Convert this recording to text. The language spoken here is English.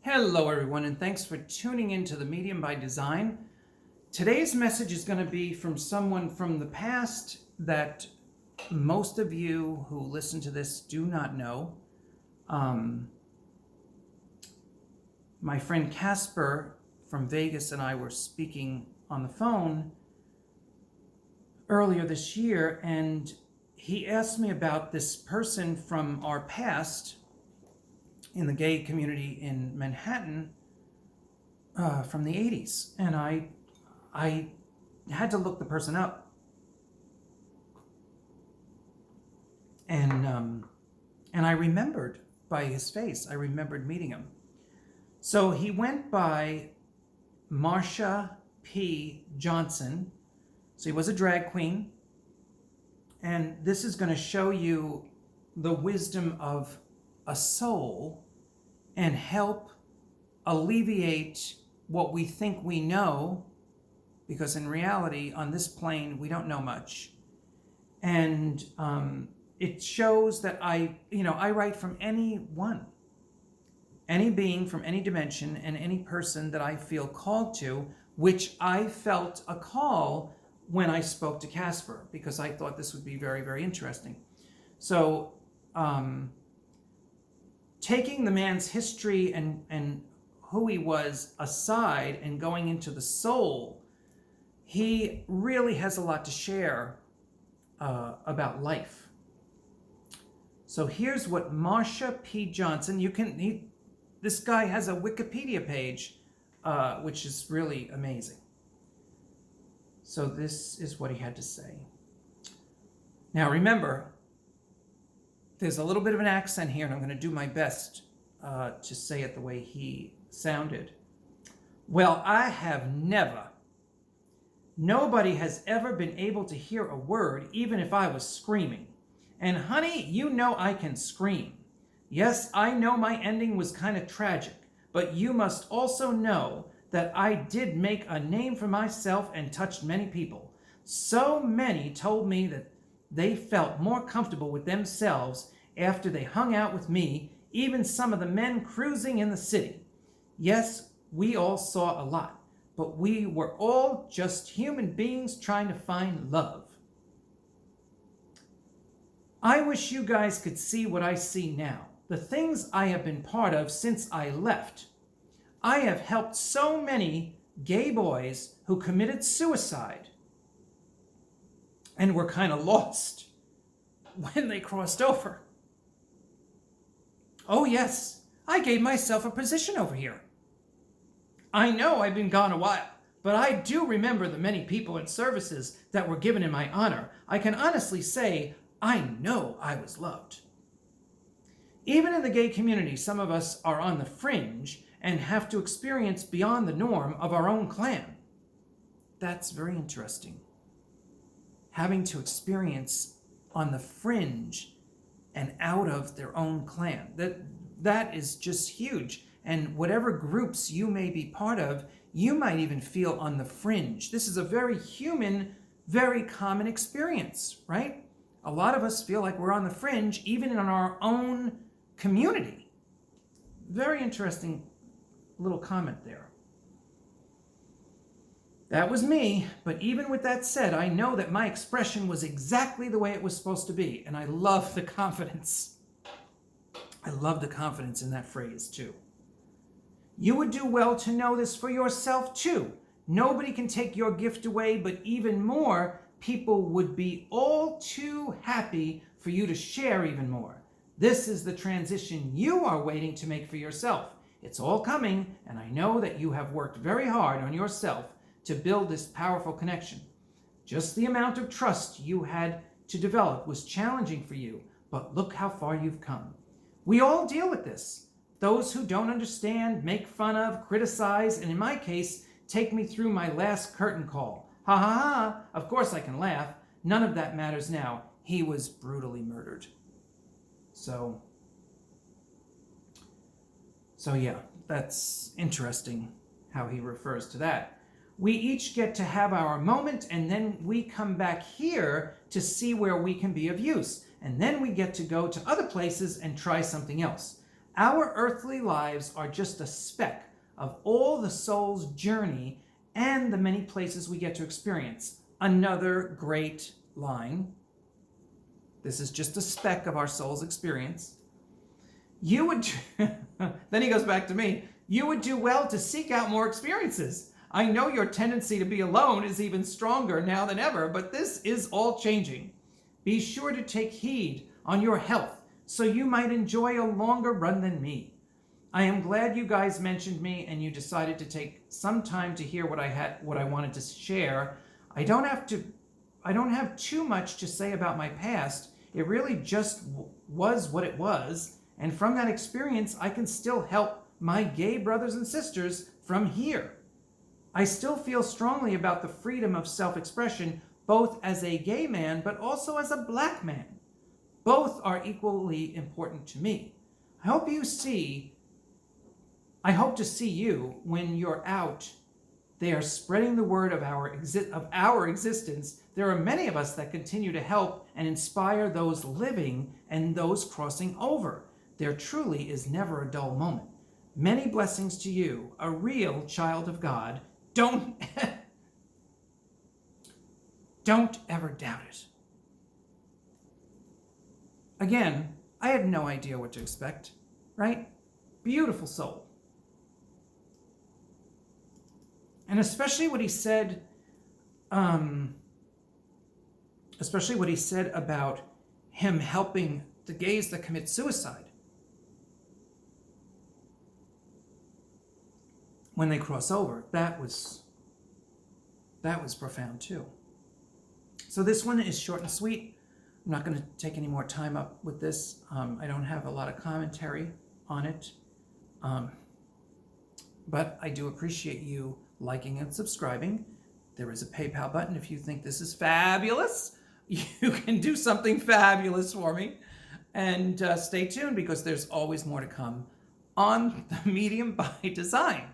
Hello everyone, and thanks for tuning in to The Medium by Design. Today's message is going to be from someone from the past that most of you who listen to this do not know. My friend Casper from Vegas and I were speaking on the phone earlier this year, and he asked me about this person from our past in the gay community in Manhattan from the 80s. And I had to look the person up. And I remembered by his face. I remembered meeting him. So he went by Marsha P. Johnson. So he was a drag queen. And this is going to show you the wisdom of a soul and help alleviate what we think we know, because in reality, on this plane, we don't know much. And it shows that I write from anyone, any being from any dimension, and any person that I feel called to, which I felt a call when I spoke to Casper, because I thought this would be very, very interesting. So, taking the man's history and who he was aside and going into the soul, he really has a lot to share about life. So here's what Marsha P. Johnson, this guy has a Wikipedia page, which is really amazing. So this is what he had to say. Now remember, there's a little bit of an accent here, and I'm going to do my best to say it the way he sounded. Well, I have never. Nobody has ever been able to hear a word, even if I was screaming. And honey, you know I can scream. Yes, I know my ending was kind of tragic, but you must also know that I did make a name for myself and touched many people. So many told me that they felt more comfortable with themselves after they hung out with me, even some of the men cruising in the city. Yes, we all saw a lot, but we were all just human beings trying to find love. I wish you guys could see what I see now, the things I have been part of since I left. I have helped so many gay boys who committed suicide and were kind of lost when they crossed over. Oh yes, I gave myself a position over here. I know I've been gone a while, but I do remember the many people and services that were given in my honor. I can honestly say I know I was loved. Even in the gay community, some of us are on the fringe and have to experience beyond the norm of our own clan. That's very interesting. Having to experience on the fringe and out of their own clan. That is just huge. And whatever groups you may be part of, you might even feel on the fringe. This is a very human, very common experience, right? A lot of us feel like we're on the fringe, even in our own community. Very interesting little comment there. That was me, but even with that said, I know that my expression was exactly the way it was supposed to be, and I love the confidence. I love the confidence in that phrase, too. You would do well to know this for yourself, too. Nobody can take your gift away, but even more, people would be all too happy for you to share even more. This is the transition you are waiting to make for yourself. It's all coming, and I know that you have worked very hard on yourself to build this powerful connection. Just the amount of trust you had to develop was challenging for you, but look how far you've come. We all deal with this. Those who don't understand, make fun of, criticize, and in my case, take me through my last curtain call. Ha ha ha, of course I can laugh. None of that matters now. He was brutally murdered. So yeah, that's interesting how he refers to that. We each get to have our moment, and then we come back here to see where we can be of use. And then we get to go to other places and try something else. Our earthly lives are just a speck of all the soul's journey and the many places we get to experience. Another great line. This is just a speck of our soul's experience. You would, then he goes back to me, you would do well to seek out more experiences. I know your tendency to be alone is even stronger now than ever, but this is all changing. Be sure to take heed on your health so you might enjoy a longer run than me. I am glad you guys mentioned me and you decided to take some time to hear what I wanted to share. I don't have too much to say about my past. It really just was what it was. And from that experience, I can still help my gay brothers and sisters from here. I still feel strongly about the freedom of self-expression, both as a gay man, but also as a black man. Both are equally important to me. I hope to see you when you're out there spreading the word of our existence. There are many of us that continue to help and inspire those living and those crossing over. There truly is never a dull moment. Many blessings to you, a real child of God. Don't ever doubt it. Again, I had no idea what to expect, right? Beautiful soul. And especially what he said about him helping the gays that commit suicide when they cross over. That was profound too. So this one is short and sweet. I'm not going to take any more time up with this. I don't have a lot of commentary on it. But I do appreciate you liking and subscribing. There is a PayPal button if you think this is fabulous. You can do something fabulous for me. And stay tuned because there's always more to come on The Medium by Design.